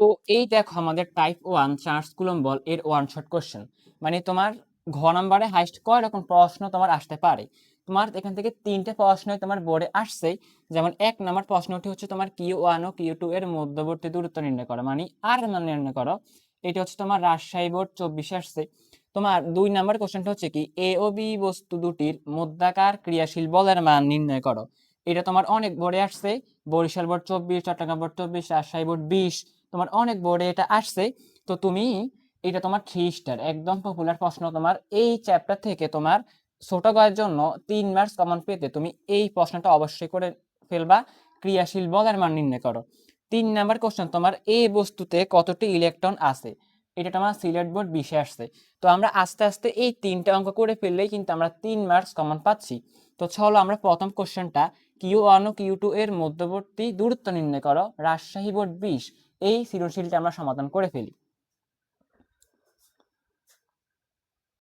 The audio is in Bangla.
তো এই দেখো আমাদের টাইপ 1 চার্লস কুলম্ব বল এর ওয়ান শট কোশ্চেন, মানে তোমার ঘ নাম্বারে হাইস্ট কয় রকম প্রশ্ন তোমার আসতে পারে। তোমার এখান থেকে তিনটে প্রশ্নই তোমার বোর্ডে আসছে। যেমন এক নাম্বার প্রশ্নটি হচ্ছে তোমার Q1 ও Q2 এর মধ্যবর্তী দূরত্ব নির্ণয় করো, মানে আর মান নির্ণয় করো। এটা হচ্ছে তোমার রাজশাহী বোর্ড 24 আসছে। তোমার 2 নাম্বার কোশ্চেনটা হচ্ছে কি এ ও বি বস্তু দুটির মধ্যাকার ক্রিয়াশীল বলের মান নির্ণয় করো। এটা তোমার অনেক বোর্ডে আসছে, Barishal board 24, Chattogram board 24, Rajshahi board 20, তোমার অনেক বোর্ডে এটা আসছে। তো তুমি এটা তোমার 3 স্টার একদম পপুলার প্রশ্ন। তোমার এই চ্যাপ্টার থেকে তোমার ছোট গয়ের জন্য 3 মার্কস কমন পেতে তুমি এই প্রশ্নটা অবশ্যই করে ফেলবা, ক্রিয়াশীল বলের মান নির্ণয় করো। 3 নাম্বার কোশ্চেন তোমার এই বস্তুতে কতটি ইলেকট্রন আছে, এটা তোমার সিলেট বোর্ড 20 আসছে। তো আমরা আস্তে আস্তে এই 3টে অঙ্ক করে ফেললেই কিন্তু আমরা 3 মার্কস কমন পাচ্ছি। তো চলো আমরা প্রথম কোশ্চেনটা Q1 ও Q2 এর মধ্যবর্তী দূরত্ব নির্ণয় করো রাজশাহী বোর্ড 20, এই সৃজনশীলটা আমরা সমাধান করে ফেলি।